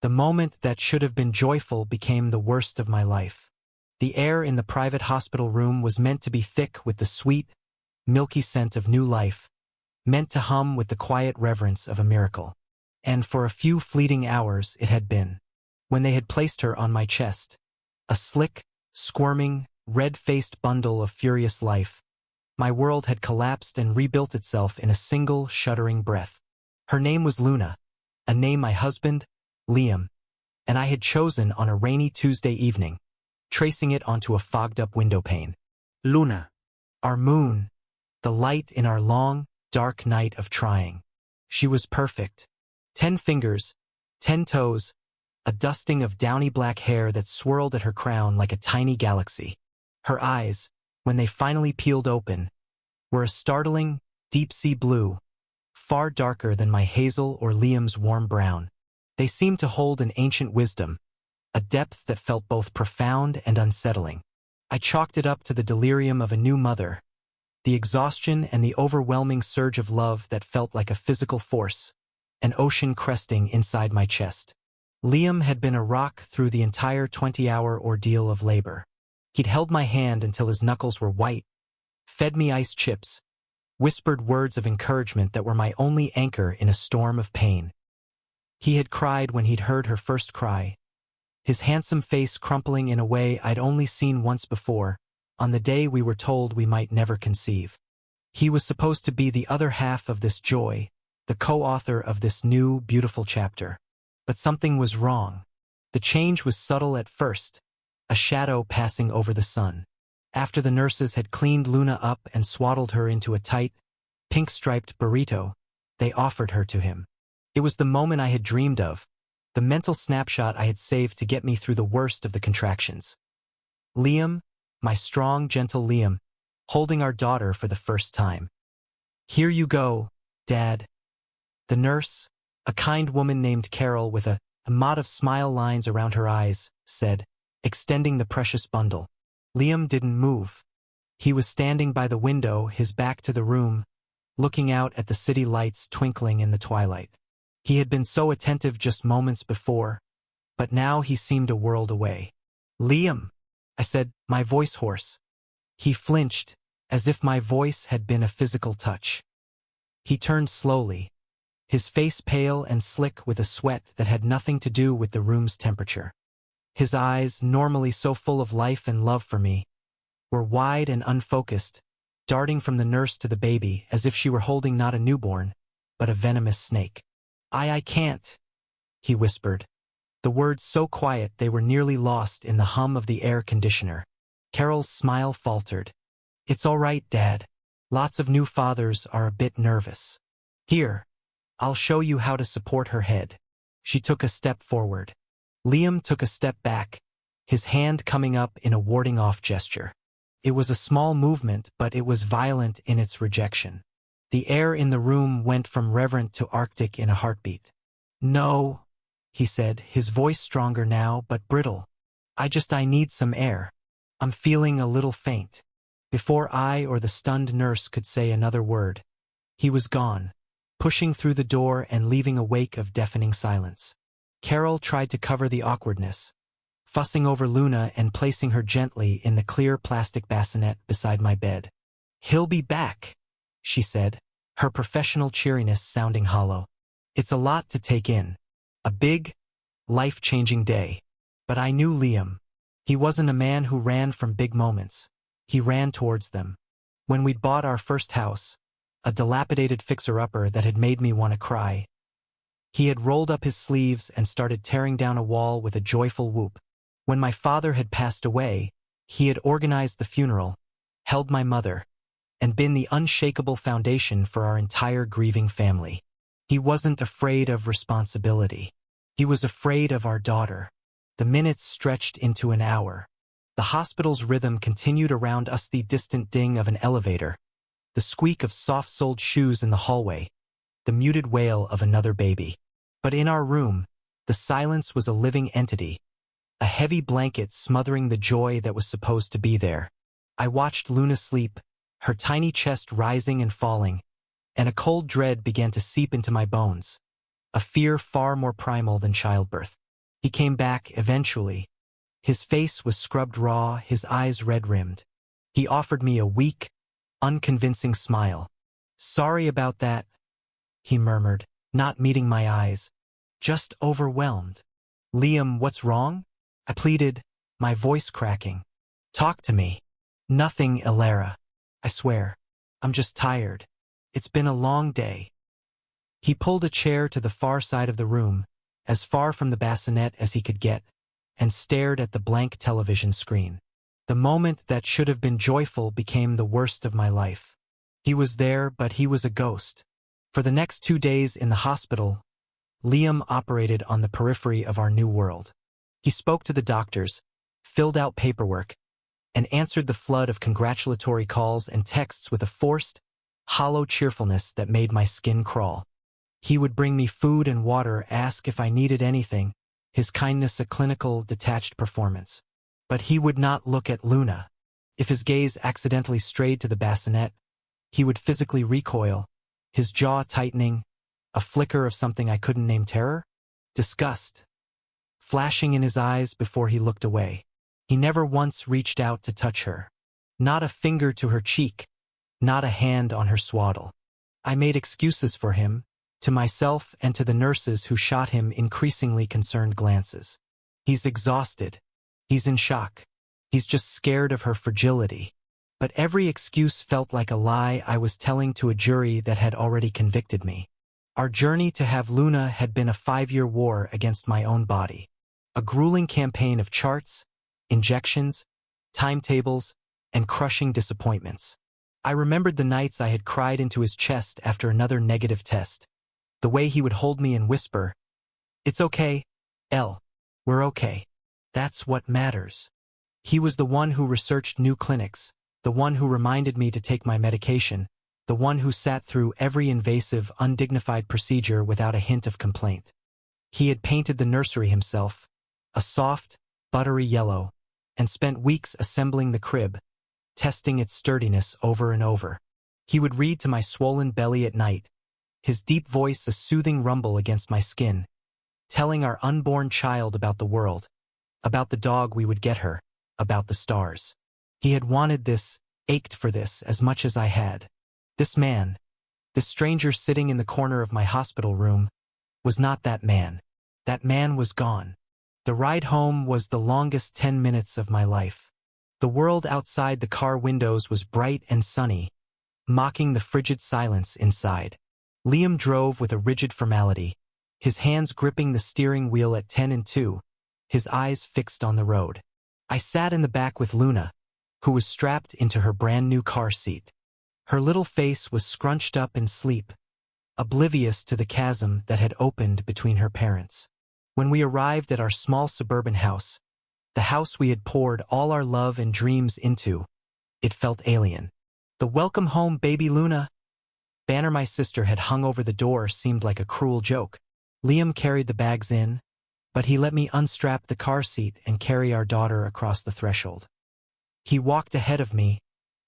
The moment that should have been joyful became the worst of my life. The air in the private hospital room was meant to be thick with the sweet, milky scent of new life, meant to hum with the quiet reverence of a miracle. And for a few fleeting hours it had been. When they had placed her on my chest, a slick, squirming, red-faced bundle of furious life, my world had collapsed and rebuilt itself in a single, shuddering breath. Her name was Luna, a name my husband, Liam, and I had chosen on a rainy Tuesday evening, tracing it onto a fogged-up windowpane. Luna. Our moon, the light in our long, dark night of trying. She was perfect. 10 fingers, 10 toes, a dusting of downy black hair that swirled at her crown like a tiny galaxy. Her eyes, when they finally peeled open, were a startling, deep-sea blue, far darker than my hazel or Liam's warm brown. They seemed to hold an ancient wisdom, a depth that felt both profound and unsettling. I chalked it up to the delirium of a new mother, the exhaustion and the overwhelming surge of love that felt like a physical force, an ocean cresting inside my chest. Liam had been a rock through the entire 20-hour ordeal of labor. He'd held my hand until his knuckles were white, fed me ice chips, whispered words of encouragement that were my only anchor in a storm of pain. He had cried when he'd heard her first cry, his handsome face crumpling in a way I'd only seen once before, on the day we were told we might never conceive. He was supposed to be the other half of this joy, the co-author of this new, beautiful chapter. But something was wrong. The change was subtle at first, a shadow passing over the sun. After the nurses had cleaned Luna up and swaddled her into a tight, pink-striped burrito, they offered her to him. It was the moment I had dreamed of, the mental snapshot I had saved to get me through the worst of the contractions. Liam, my strong, gentle Liam, holding our daughter for the first time. "Here you go, Dad." The nurse, a kind woman named Carol with a mot of smile lines around her eyes, said, extending the precious bundle. Liam didn't move. He was standing by the window, his back to the room, looking out at the city lights twinkling in the twilight. He had been so attentive just moments before, but now he seemed a world away. "Liam," I said, my voice hoarse. He flinched, as if my voice had been a physical touch. He turned slowly, his face pale and slick with a sweat that had nothing to do with the room's temperature. His eyes, normally so full of life and love for me, were wide and unfocused, darting from the nurse to the baby as if she were holding not a newborn, but a venomous snake. I can't," he whispered, the words so quiet they were nearly lost in the hum of the air conditioner. Carol's smile faltered. "It's all right, Dad. Lots of new fathers are a bit nervous. Here, I'll show you how to support her head." She took a step forward. Liam took a step back, his hand coming up in a warding-off gesture. It was a small movement, but it was violent in its rejection. The air in the room went from reverent to arctic in a heartbeat. "No," he said, his voice stronger now but brittle. I need some air. I'm feeling a little faint." Before I or the stunned nurse could say another word, he was gone, pushing through the door and leaving a wake of deafening silence. Carol tried to cover the awkwardness, fussing over Luna and placing her gently in the clear plastic bassinet beside my bed. "He'll be back," she said, her professional cheeriness sounding hollow. It's a lot to take in. A big, life-changing day. But I knew Liam. He wasn't a man who ran from big moments. He ran towards them. When we'd bought our first house, a dilapidated fixer-upper that had made me want to cry, he had rolled up his sleeves and started tearing down a wall with a joyful whoop. When my father had passed away, he had organized the funeral, held my mother, and been the unshakable foundation for our entire grieving family. He wasn't afraid of responsibility. He was afraid of our daughter. The minutes stretched into an hour. The hospital's rhythm continued around us, the distant ding of an elevator, the squeak of soft-soled shoes in the hallway, the muted wail of another baby. But in our room, the silence was a living entity, a heavy blanket smothering the joy that was supposed to be there. I watched Luna sleep, her tiny chest rising and falling, and a cold dread began to seep into my bones, a fear far more primal than childbirth. He came back eventually. His face was scrubbed raw, his eyes red-rimmed. He offered me a weak, unconvincing smile. "Sorry about that," he murmured, not meeting my eyes. "Just overwhelmed." "Liam, what's wrong?" I pleaded, my voice cracking. "Talk to me." "Nothing, Elara. I swear. I'm just tired. It's been a long day." He pulled a chair to the far side of the room, as far from the bassinet as he could get, and stared at the blank television screen. The moment that should have been joyful became the worst of my life. He was there, but he was a ghost. For the next 2 days in the hospital, Liam operated on the periphery of our new world. He spoke to the doctors, filled out paperwork, and answered the flood of congratulatory calls and texts with a forced, hollow cheerfulness that made my skin crawl. He would bring me food and water, ask if I needed anything, his kindness a clinical, detached performance. But he would not look at Luna. If his gaze accidentally strayed to the bassinet, he would physically recoil, his jaw tightening, a flicker of something I couldn't name, terror? Disgust, flashing in his eyes before he looked away. He never once reached out to touch her. Not a finger to her cheek, not a hand on her swaddle. I made excuses for him, to myself and to the nurses who shot him increasingly concerned glances. He's exhausted. He's in shock. He's just scared of her fragility. But every excuse felt like a lie I was telling to a jury that had already convicted me. Our journey to have Luna had been a 5-year war against my own body. A grueling campaign of charts, injections, timetables, and crushing disappointments. I remembered the nights I had cried into his chest after another negative test. The way he would hold me and whisper, "It's okay, Elle. We're okay. That's what matters." He was the one who researched new clinics, the one who reminded me to take my medication, the one who sat through every invasive, undignified procedure without a hint of complaint. He had painted the nursery himself, a soft, buttery yellow, and spent weeks assembling the crib, testing its sturdiness over and over. He would read to my swollen belly at night, his deep voice a soothing rumble against my skin, telling our unborn child about the world, about the dog we would get her, about the stars. He had wanted this, ached for this as much as I had. This man, this stranger sitting in the corner of my hospital room, was not that man. That man was gone. The ride home was the longest 10 minutes of my life. The world outside the car windows was bright and sunny, mocking the frigid silence inside. Liam drove with a rigid formality, his hands gripping the steering wheel at 10 and 2, his eyes fixed on the road. I sat in the back with Luna, who was strapped into her brand-new car seat. Her little face was scrunched up in sleep, oblivious to the chasm that had opened between her parents. When we arrived at our small suburban house, the house we had poured all our love and dreams into, it felt alien. The "Welcome home, baby Luna" banner my sister had hung over the door seemed like a cruel joke. Liam carried the bags in, but he let me unstrap the car seat and carry our daughter across the threshold. He walked ahead of me,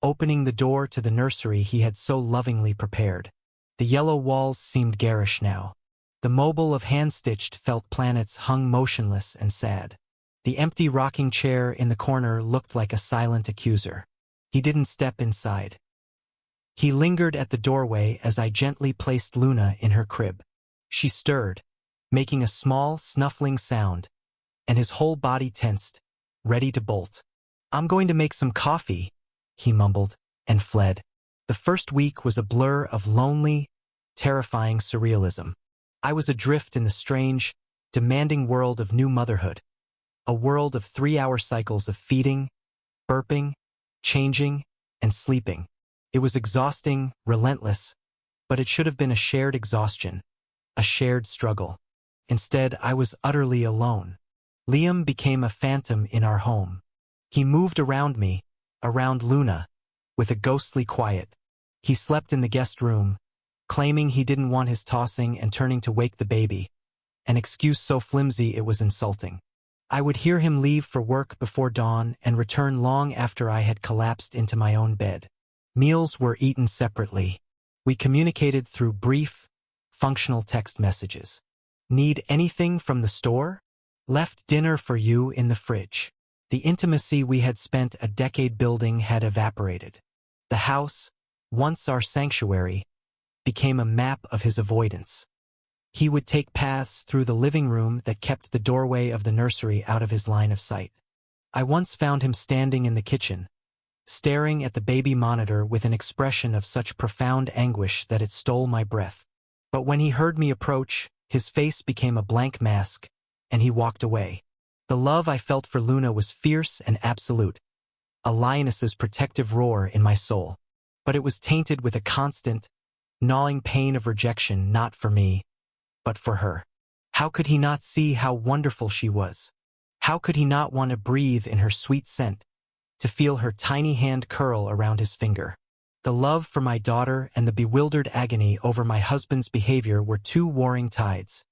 opening the door to the nursery he had so lovingly prepared. The yellow walls seemed garish now. The mobile of hand-stitched felt planets hung motionless and sad. The empty rocking chair in the corner looked like a silent accuser. He didn't step inside. He lingered at the doorway as I gently placed Luna in her crib. She stirred, making a small, snuffling sound, and his whole body tensed, ready to bolt. "I'm going to make some coffee," he mumbled, and fled. The first week was a blur of lonely, terrifying surrealism. I was adrift in the strange, demanding world of new motherhood, a world of 3-hour cycles of feeding, burping, changing, and sleeping. It was exhausting, relentless, but it should have been a shared exhaustion, a shared struggle. Instead, I was utterly alone. Liam became a phantom in our home. He moved around me, around Luna, with a ghostly quiet. He slept in the guest room, claiming he didn't want his tossing and turning to wake the baby, an excuse so flimsy it was insulting. I would hear him leave for work before dawn and return long after I had collapsed into my own bed. Meals were eaten separately. We communicated through brief, functional text messages. "Need anything from the store?" Left dinner for you in the fridge. The intimacy we had spent a decade building had evaporated. The house, once our sanctuary, became a map of his avoidance. He would take paths through the living room that kept the doorway of the nursery out of his line of sight. I once found him standing in the kitchen, staring at the baby monitor with an expression of such profound anguish that it stole my breath. But when he heard me approach, his face became a blank mask, and he walked away. The love I felt for Luna was fierce and absolute, a lioness's protective roar in my soul. But it was tainted with a constant, gnawing pain of rejection, not for me, but for her. How could he not see how wonderful she was? How could he not want to breathe in her sweet scent, to feel her tiny hand curl around his finger? The love for my daughter and the bewildered agony over my husband's behavior were two warring tides,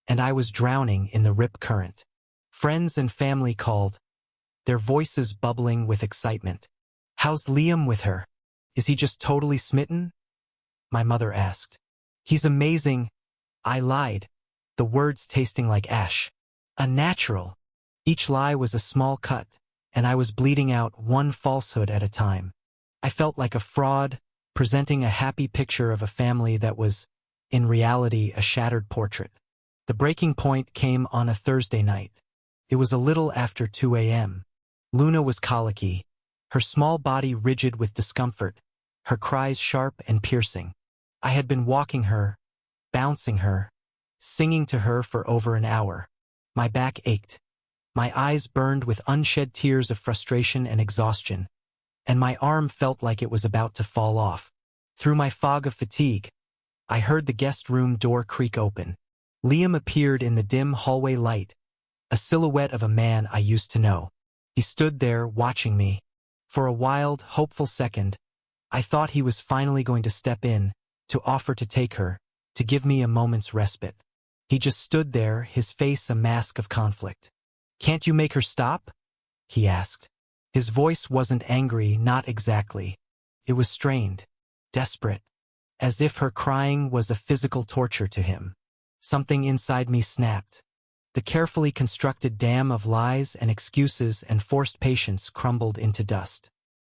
and I was drowning in the rip current. Friends and family called, their voices bubbling with excitement. "How's Liam with her? Is he just totally smitten?" my mother asked. "He's amazing," I lied, the words tasting like ash. "A natural." Each lie was a small cut, and I was bleeding out one falsehood at a time. I felt like a fraud, presenting a happy picture of a family that was, in reality, a shattered portrait. The breaking point came on a Thursday night. It was a little after 2 a.m. Luna was colicky, her small body rigid with discomfort, her cries sharp and piercing. I had been walking her, bouncing her, singing to her for over an hour. My back ached. My eyes burned with unshed tears of frustration and exhaustion, and my arm felt like it was about to fall off. Through my fog of fatigue, I heard the guest room door creak open. Liam appeared in the dim hallway light, a silhouette of a man I used to know. He stood there, watching me. For a wild, hopeful second, I thought he was finally going to step in, to offer to take her, to give me a moment's respite. He just stood there, his face a mask of conflict. "Can't you make her stop?" he asked. His voice wasn't angry, not exactly. It was strained, desperate, as if her crying was a physical torture to him. Something inside me snapped. The carefully constructed dam of lies and excuses and forced patience crumbled into dust.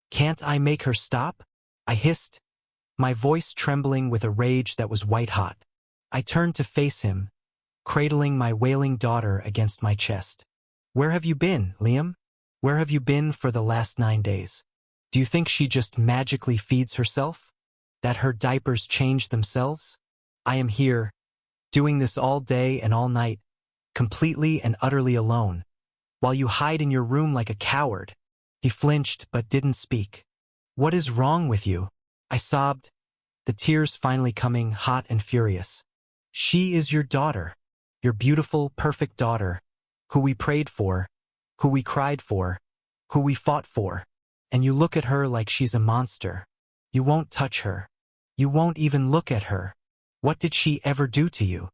"Can't I make her stop?" I hissed, my voice trembling with a rage that was white-hot. I turned to face him, cradling my wailing daughter against my chest. "Where have you been, Liam? Where have you been for the last 9 days? Do you think she just magically feeds herself? That her diapers change themselves? I am here, doing this all day and all night, completely and utterly alone, while you hide in your room like a coward." He flinched but didn't speak. "What is wrong with you?" I sobbed, the tears finally coming hot and furious. "She is your daughter, your beautiful, perfect daughter, who we prayed for, who we cried for, who we fought for, and you look at her like she's a monster. You won't touch her. You won't even look at her. What did she ever do to you?"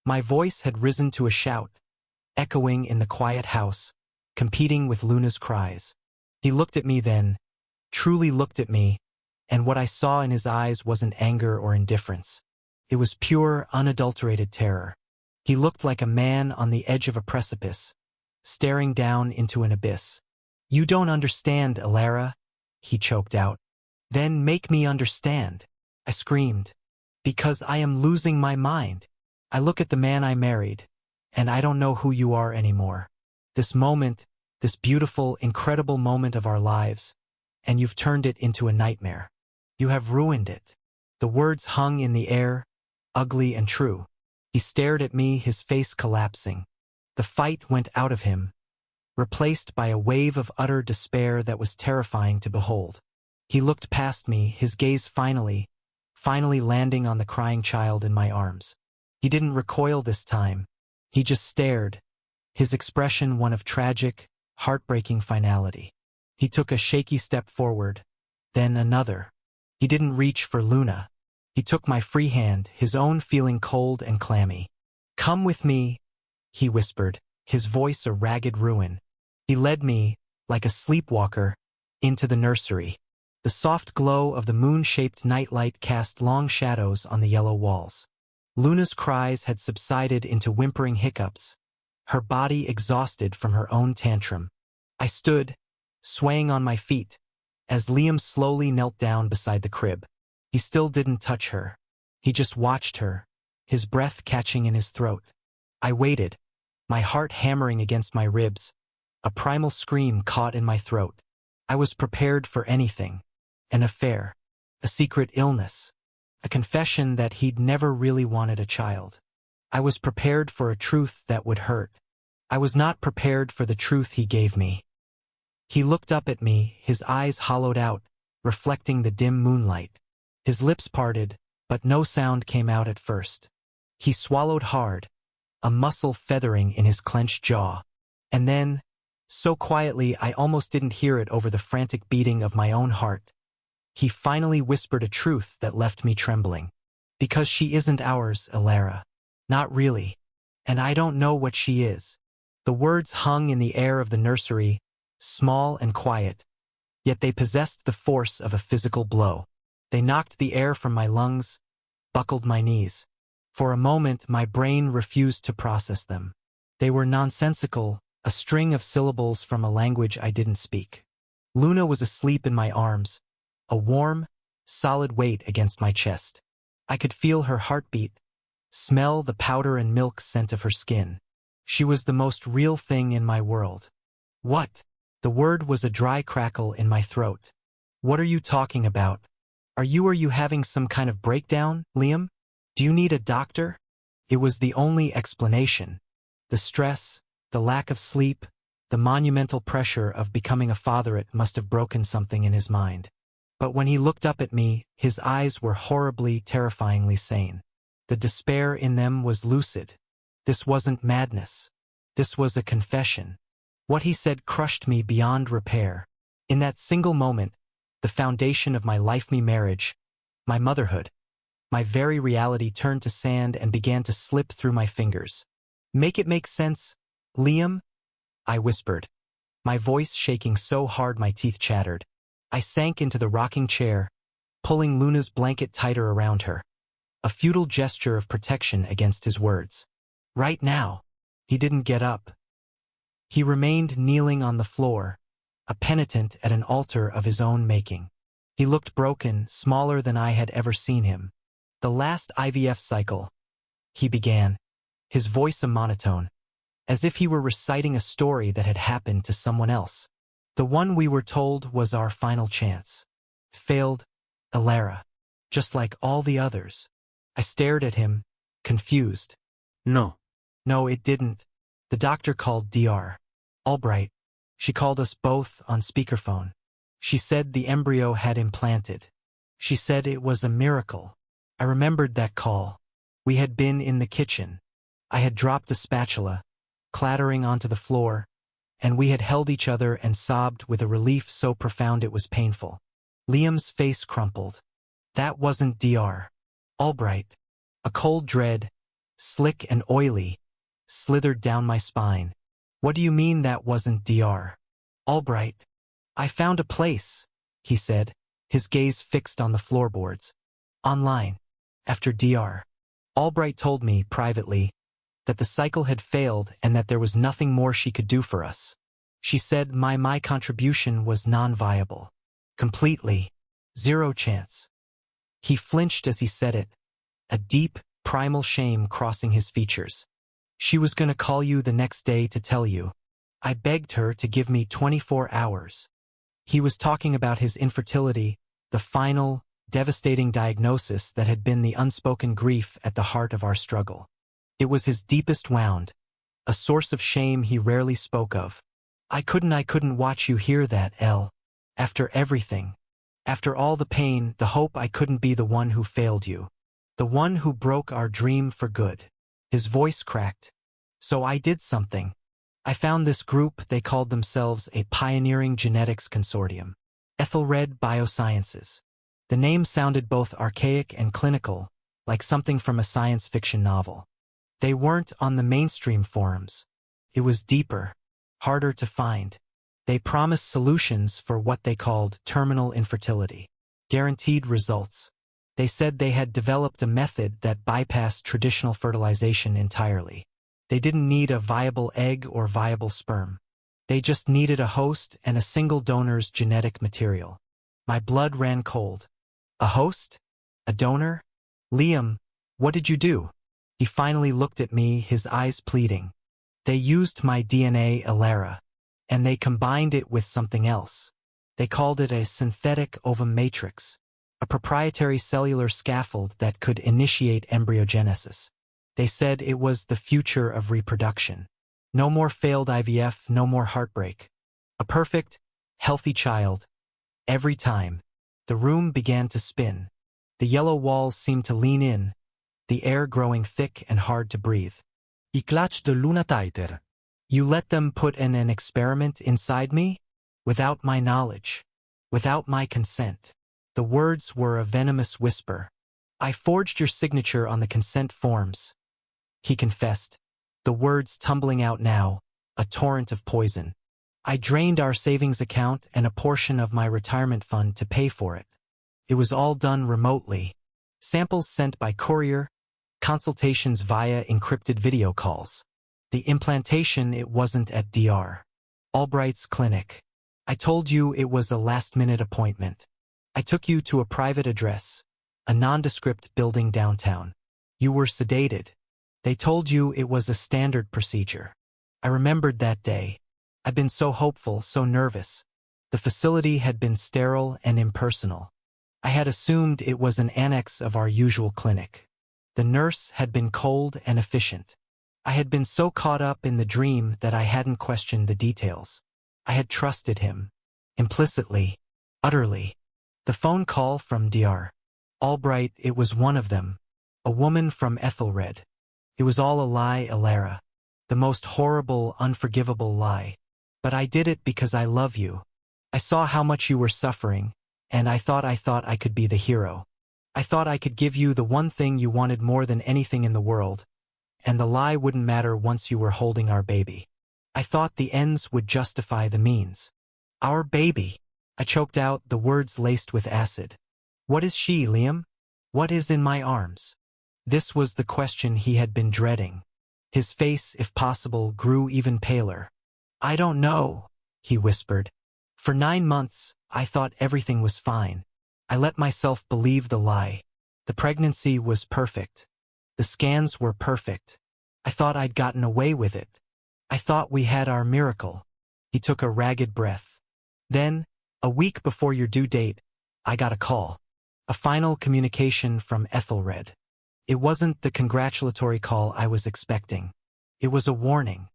My voice had risen to a shout, echoing in the quiet house, competing with Luna's cries. He looked at me then, truly looked at me, and what I saw in his eyes wasn't anger or indifference. It was pure, unadulterated terror. He looked like a man on the edge of a precipice, staring down into an abyss. "You don't understand, Alara," he choked out. "Then make me understand," I screamed. "Because I am losing my mind. I look at the man I married, and I don't know who you are anymore. This moment, this beautiful, incredible moment of our lives, and you've turned it into a nightmare. You have ruined it." The words hung in the air, ugly and true. He stared at me, his face collapsing. The fight went out of him, replaced by a wave of utter despair that was terrifying to behold. He looked past me, his gaze finally landing on the crying child in my arms. He didn't recoil this time. He just stared, his expression one of tragic, heartbreaking finality. He took a shaky step forward, then another. He didn't reach for Luna. He took my free hand, his own feeling cold and clammy. "Come with me," he whispered, his voice a ragged ruin. He led me, like a sleepwalker, into the nursery. The soft glow of the moon-shaped nightlight cast long shadows on the yellow walls. Luna's cries had subsided into whimpering hiccups, her body exhausted from her own tantrum. I stood, swaying on my feet, as Liam slowly knelt down beside the crib. He still didn't touch her. He just watched her, his breath catching in his throat. I waited, my heart hammering against my ribs, a primal scream caught in my throat. I was prepared for anything. An affair, a secret illness, a confession that he'd never really wanted a child. I was prepared for a truth that would hurt. I was not prepared for the truth he gave me. He looked up at me, his eyes hollowed out, reflecting the dim moonlight. His lips parted, but no sound came out at first. He swallowed hard, a muscle feathering in his clenched jaw. And then, so quietly I almost didn't hear it over the frantic beating of my own heart, he finally whispered a truth that left me trembling. Because she isn't ours, Elara. Not really. And I don't know what she is. The words hung in the air of the nursery, small and quiet, yet they possessed the force of a physical blow. They knocked the air from my lungs, buckled my knees. For a moment, my brain refused to process them. They were nonsensical, a string of syllables from a language I didn't speak. Luna was asleep in my arms, a warm, solid weight against my chest. I could feel her heartbeat, smell the powder and milk scent of her skin. She was the most real thing in my world. What? The word was a dry crackle in my throat. What are you talking about? Are you having some kind of breakdown, Liam? Do you need a doctor? It was the only explanation. The stress, the lack of sleep, the monumental pressure of becoming a father, it must have broken something in his mind. But when he looked up at me, his eyes were horribly, terrifyingly sane. The despair in them was lucid. This wasn't madness. This was a confession. What he said crushed me beyond repair. In that single moment, the foundation of my life-me marriage, my motherhood, my very reality turned to sand and began to slip through my fingers. Make it make sense, Liam? I whispered, my voice shaking so hard my teeth chattered. I sank into the rocking chair, pulling Luna's blanket tighter around her, a futile gesture of protection against his words. Right now. He didn't get up. He remained kneeling on the floor, a penitent at an altar of his own making. He looked broken, smaller than I had ever seen him. The last IVF cycle, he began, his voice a monotone, as if he were reciting a story that had happened to someone else. The one we were told was our final chance. Failed, Elara, just like all the others. I stared at him, confused. No. No, it didn't. The doctor called Dr. Albright. She called us both on speakerphone. She said the embryo had implanted. She said it was a miracle. I remembered that call. We had been in the kitchen. I had dropped a spatula, clattering onto the floor, and we had held each other and sobbed with a relief so profound it was painful. Liam's face crumpled. That wasn't Dr. Albright. A cold dread, slick and oily, slithered down my spine. What do you mean that wasn't Dr. Albright? I found a place, he said, his gaze fixed on the floorboards. Online. After Dr. Albright told me, privately, that the cycle had failed and that there was nothing more she could do for us. She said my contribution was non-viable. Completely. Zero chance. He flinched as he said it, a deep, primal shame crossing his features. She was going to call you the next day to tell you. I begged her to give me 24 hours. He was talking about his infertility, the final, devastating diagnosis that had been the unspoken grief at the heart of our struggle. It was his deepest wound, a source of shame he rarely spoke of. I couldn't watch you hear that, Elle. After everything. After all the pain, the hope, I couldn't be the one who failed you. The one who broke our dream for good. His voice cracked. So I did something. I found this group. They called themselves a Pioneering Genetics Consortium. Ethelred Biosciences. The name sounded both archaic and clinical, like something from a science fiction novel. They weren't on the mainstream forums. It was deeper, harder to find. They promised solutions for what they called terminal infertility. Guaranteed results. They said they had developed a method that bypassed traditional fertilization entirely. They didn't need a viable egg or viable sperm. They just needed a host and a single donor's genetic material. My blood ran cold. A host? A donor? Liam, what did you do? He finally looked at me, his eyes pleading. They used my DNA, Alara, and they combined it with something else. They called it a synthetic ovum matrix, a proprietary cellular scaffold that could initiate embryogenesis. They said it was the future of reproduction. No more failed IVF, no more heartbreak. A perfect, healthy child. Every time. The room began to spin. The yellow walls seemed to lean in, the air growing thick and hard to breathe. Ik laat de luna tighter. You let them put in an experiment inside me? Without my knowledge. Without my consent. The words were a venomous whisper. I forged your signature on the consent forms. He confessed, the words tumbling out now, a torrent of poison. I drained our savings account and a portion of my retirement fund to pay for it. It was all done remotely. Samples sent by courier, consultations via encrypted video calls. The implantation, it wasn't at Dr. Albright's clinic. I told you it was a last-minute appointment. I took you to a private address, a nondescript building downtown. You were sedated. They told you it was a standard procedure. I remembered that day. I'd been so hopeful, so nervous. The facility had been sterile and impersonal. I had assumed it was an annex of our usual clinic. The nurse had been cold and efficient. I had been so caught up in the dream that I hadn't questioned the details. I had trusted him. Implicitly. Utterly. The phone call from Dr. Albright, it was one of them. A woman from Ethelred. It was all a lie, Alara. The most horrible, unforgivable lie. But I did it because I love you. I saw how much you were suffering, and I thought I could be the hero. I thought I could give you the one thing you wanted more than anything in the world, and the lie wouldn't matter once you were holding our baby. I thought the ends would justify the means. Our baby. I choked out, the words laced with acid. What is she, Liam? What is in my arms? This was the question he had been dreading. His face, if possible, grew even paler. I don't know, he whispered. For 9 months, I thought everything was fine. I let myself believe the lie. The pregnancy was perfect. The scans were perfect. I thought I'd gotten away with it. I thought we had our miracle. He took a ragged breath. Then, a week before your due date, I got a call. A final communication from Ethelred. It wasn't the congratulatory call I was expecting. It was a warning.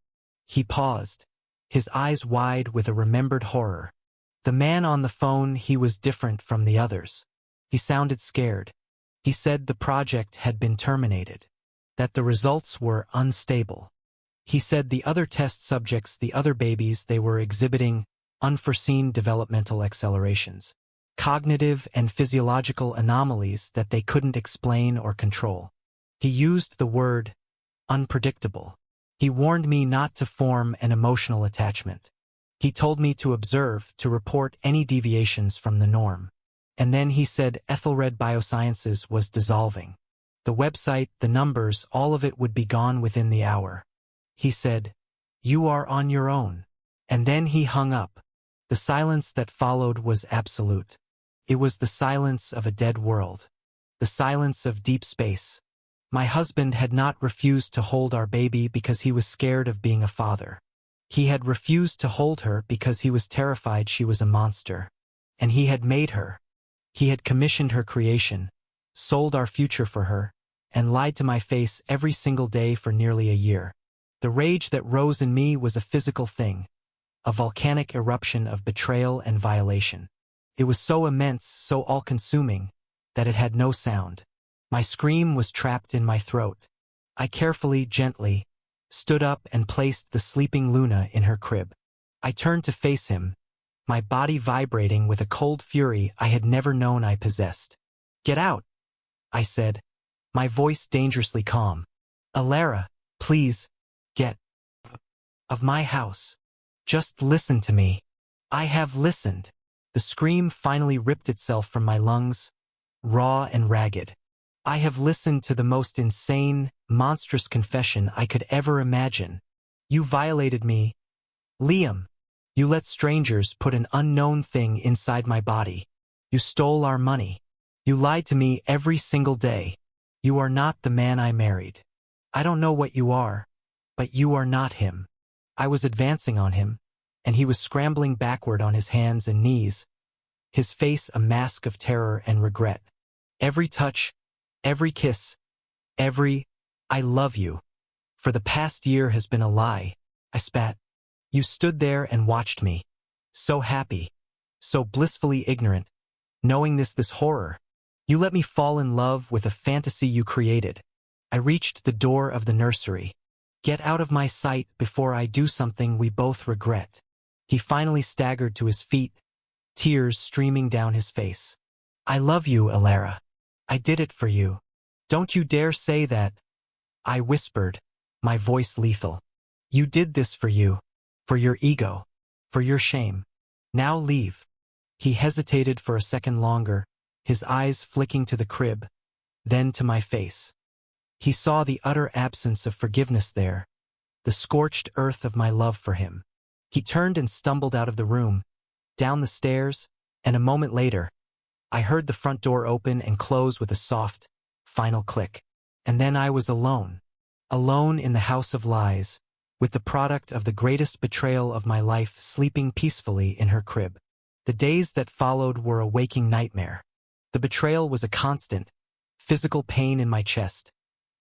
He paused, his eyes wide with a remembered horror. The man on the phone, he was different from the others. He sounded scared. He said the project had been terminated, that the results were unstable. He said the other test subjects, the other babies, they were exhibiting unforeseen developmental accelerations, cognitive and physiological anomalies that they couldn't explain or control. He used the word unpredictable. He warned me not to form an emotional attachment. He told me to observe, to report any deviations from the norm. And then he said Ethelred Biosciences was dissolving. The website, the numbers, all of it would be gone within the hour. He said, "You are on your own." And then he hung up. The silence that followed was absolute. It was the silence of a dead world. The silence of deep space. My husband had not refused to hold our baby because he was scared of being a father. He had refused to hold her because he was terrified she was a monster. And he had made her. He had commissioned her creation, sold our future for her, and lied to my face every single day for nearly a year. The rage that rose in me was a physical thing, a volcanic eruption of betrayal and violation. It was so immense, so all-consuming, that it had no sound. My scream was trapped in my throat. I carefully, gently, stood up and placed the sleeping Luna in her crib. I turned to face him, my body vibrating with a cold fury I had never known I possessed. "Get out," I said, my voice dangerously calm. "Alara, please, get of my house. Just listen to me." I have listened. The scream finally ripped itself from my lungs, raw and ragged. I have listened to the most insane, monstrous confession I could ever imagine. You violated me. Liam. You let strangers put an unknown thing inside my body. You stole our money. You lied to me every single day. You are not the man I married. I don't know what you are, but you are not him. I was advancing on him, and he was scrambling backward on his hands and knees, his face a mask of terror and regret. Every touch, every kiss, every "I love you" for the past year has been a lie. I spat. You stood there and watched me. So happy. So blissfully ignorant. Knowing this horror. You let me fall in love with a fantasy you created. I reached the door of the nursery. Get out of my sight before I do something we both regret. He finally staggered to his feet, tears streaming down his face. I love you, Alara. I did it for you. Don't you dare say that. I whispered, my voice lethal. You did this for you. For your ego. For your shame. Now leave. He hesitated for a second longer, his eyes flicking to the crib, then to my face. He saw the utter absence of forgiveness there, the scorched earth of my love for him. He turned and stumbled out of the room, down the stairs, and a moment later, I heard the front door open and close with a soft, final click. And then I was alone. Alone in the house of lies, with the product of the greatest betrayal of my life sleeping peacefully in her crib. The days that followed were a waking nightmare. The betrayal was a constant, physical pain in my chest,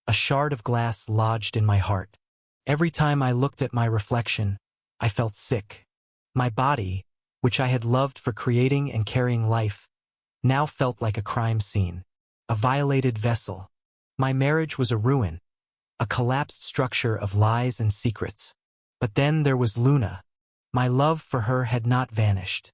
a shard of glass lodged in my heart. Every time I looked at my reflection, I felt sick. My body, which I had loved for creating and carrying life, now felt like a crime scene, a violated vessel. My marriage was a ruin, a collapsed structure of lies and secrets. But then there was Luna. My love for her had not vanished.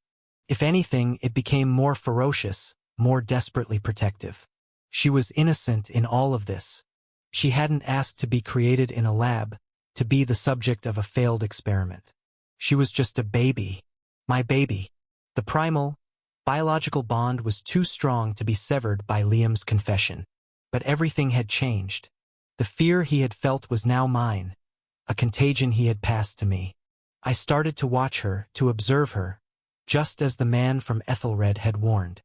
If anything, it became more ferocious, more desperately protective. She was innocent in all of this. She hadn't asked to be created in a lab, to be the subject of a failed experiment. She was just a baby. My baby. The primal, biological bond was too strong to be severed by Liam's confession. But everything had changed. The fear he had felt was now mine, a contagion he had passed to me. I started to watch her, to observe her, just as the man from Ethelred had warned.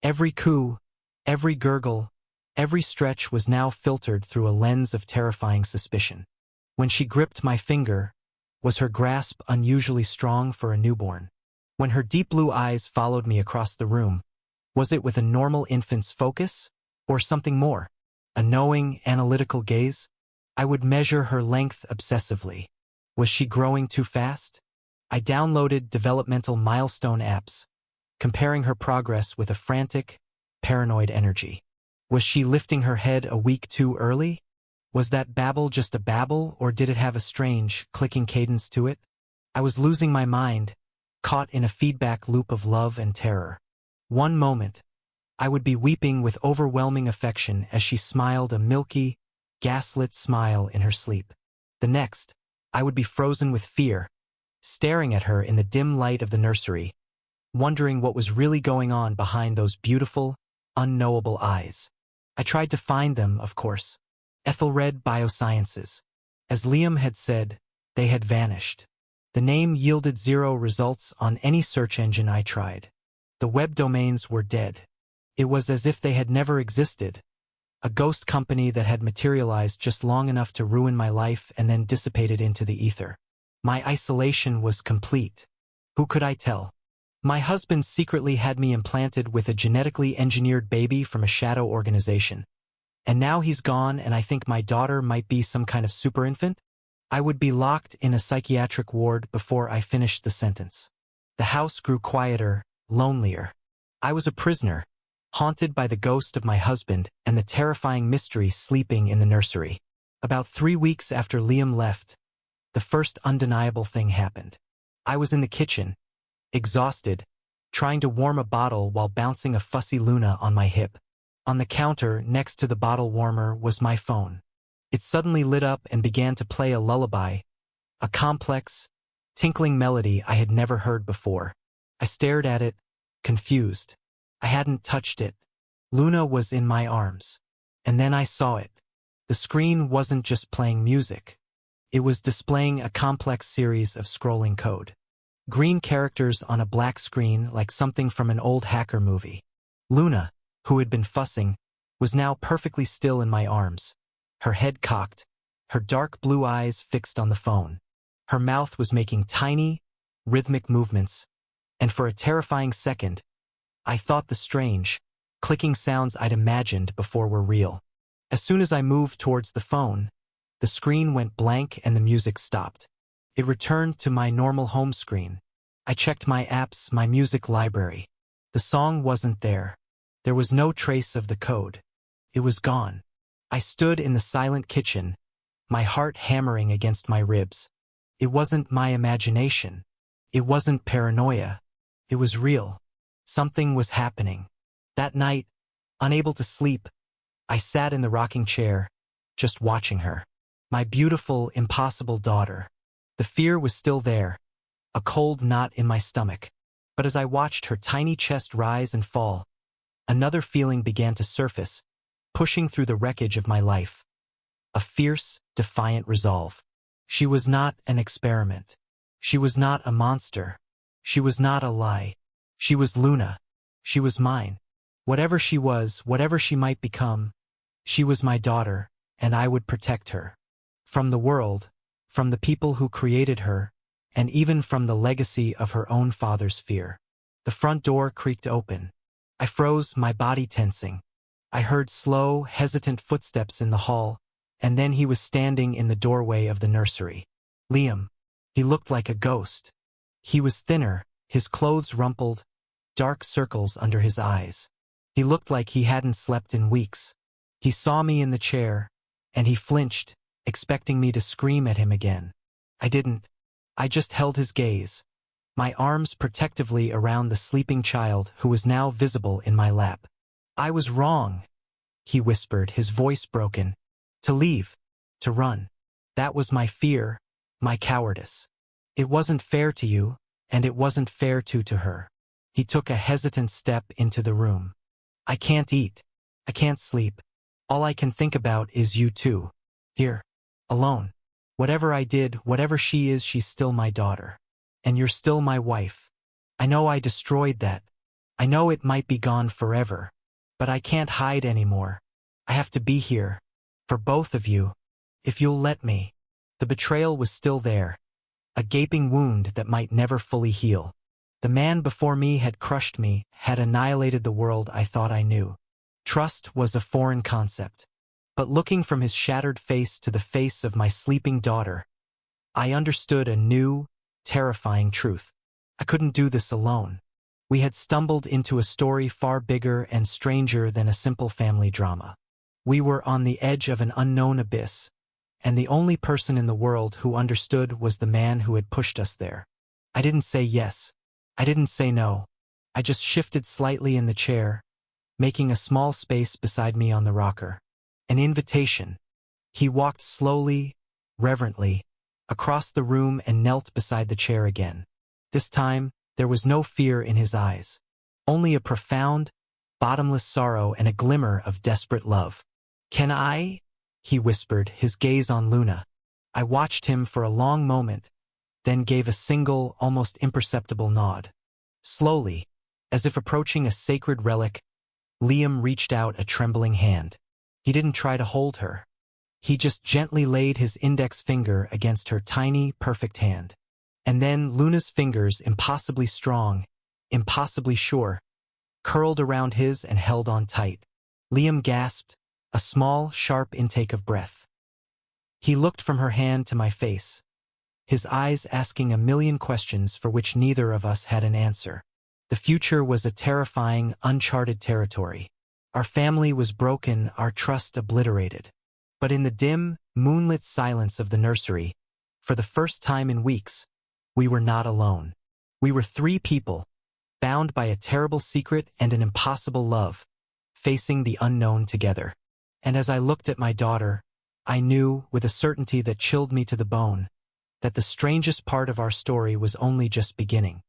Every coo, every gurgle, every stretch was now filtered through a lens of terrifying suspicion. When she gripped my finger, was her grasp unusually strong for a newborn? When her deep blue eyes followed me across the room, was it with a normal infant's focus, or something more? A knowing, analytical gaze? I would measure her length obsessively. Was she growing too fast? I downloaded developmental milestone apps, comparing her progress with a frantic, paranoid energy. Was she lifting her head a week too early? Was that babble just a babble, or did it have a strange, clicking cadence to it? I was losing my mind, caught in a feedback loop of love and terror. One moment, I would be weeping with overwhelming affection as she smiled a milky, gaslit smile in her sleep. The next, I would be frozen with fear, staring at her in the dim light of the nursery, wondering what was really going on behind those beautiful, unknowable eyes. I tried to find them, of course. Ethelred Biosciences. As Liam had said, they had vanished. The name yielded 0 results on any search engine I tried. The web domains were dead. It was as if they had never existed, a ghost company that had materialized just long enough to ruin my life and then dissipated into the ether. My isolation was complete. Who could I tell? My husband secretly had me implanted with a genetically engineered baby from a shadow organization. And now he's gone, and I think my daughter might be some kind of super infant? I would be locked in a psychiatric ward before I finished the sentence. The house grew quieter, lonelier. I was a prisoner, haunted by the ghost of my husband and the terrifying mystery sleeping in the nursery. About 3 weeks after Liam left, the first undeniable thing happened. I was in the kitchen, exhausted, trying to warm a bottle while bouncing a fussy Luna on my hip. On the counter next to the bottle warmer was my phone. It suddenly lit up and began to play a lullaby, a complex, tinkling melody I had never heard before. I stared at it, confused. I hadn't touched it. Luna was in my arms. And then I saw it. The screen wasn't just playing music. It was displaying a complex series of scrolling code. Green characters on a black screen like something from an old hacker movie. Luna, who had been fussing, was now perfectly still in my arms, her head cocked, her dark blue eyes fixed on the phone. Her mouth was making tiny, rhythmic movements, and for a terrifying second, I thought the strange, clicking sounds I'd imagined before were real. As soon as I moved towards the phone, the screen went blank and the music stopped. It returned to my normal home screen. I checked my apps, my music library. The song wasn't there. There was no trace of the code. It was gone. I stood in the silent kitchen, my heart hammering against my ribs. It wasn't my imagination. It wasn't paranoia. It was real. Something was happening. That night, unable to sleep, I sat in the rocking chair, just watching her. My beautiful, impossible daughter. The fear was still there, a cold knot in my stomach. But as I watched her tiny chest rise and fall, another feeling began to surface, pushing through the wreckage of my life. A fierce, defiant resolve. She was not an experiment. She was not a monster. She was not a lie. She was Luna. She was mine. Whatever she was, whatever she might become, she was my daughter, and I would protect her. From the world, from the people who created her, and even from the legacy of her own father's fear. The front door creaked open. I froze, my body tensing. I heard slow, hesitant footsteps in the hall, and then he was standing in the doorway of the nursery. Liam. He looked like a ghost. He was thinner, his clothes rumpled, dark circles under his eyes. He looked like he hadn't slept in weeks. He saw me in the chair, and he flinched, expecting me to scream at him again. I didn't. I just held his gaze, my arms protectively around the sleeping child who was now visible in my lap. I was wrong, he whispered, his voice broken. To leave, to run. That was my fear, my cowardice. It wasn't fair to you, and it wasn't fair to her. He took a hesitant step into the room. I can't eat. I can't sleep. All I can think about is you two. Here. Alone. Whatever I did, whatever she is, she's still my daughter. And you're still my wife. I know I destroyed that. I know it might be gone forever. But I can't hide anymore. I have to be here. For both of you. If you'll let me. The betrayal was still there. A gaping wound that might never fully heal. The man before me had crushed me, had annihilated the world I thought I knew. Trust was a foreign concept. But looking from his shattered face to the face of my sleeping daughter, I understood a new, terrifying truth. I couldn't do this alone. We had stumbled into a story far bigger and stranger than a simple family drama. We were on the edge of an unknown abyss, and the only person in the world who understood was the man who had pushed us there. I didn't say yes. I didn't say no. I just shifted slightly in the chair, making a small space beside me on the rocker. An invitation. He walked slowly, reverently, across the room and knelt beside the chair again. This time, there was no fear in his eyes. Only a profound, bottomless sorrow and a glimmer of desperate love. "Can I?" he whispered, his gaze on Luna. I watched him for a long moment, then gave a single, almost imperceptible nod. Slowly, as if approaching a sacred relic, Liam reached out a trembling hand. He didn't try to hold her. He just gently laid his index finger against her tiny, perfect hand. And then Luna's fingers, impossibly strong, impossibly sure, curled around his and held on tight. Liam gasped, a small, sharp intake of breath. He looked from her hand to my face, his eyes asking a million questions for which neither of us had an answer. The future was a terrifying, uncharted territory. Our family was broken, our trust obliterated. But in the dim, moonlit silence of the nursery, for the first time in weeks, we were not alone. We were three people, bound by a terrible secret and an impossible love, facing the unknown together. And as I looked at my daughter, I knew, with a certainty that chilled me to the bone, that the strangest part of our story was only just beginning.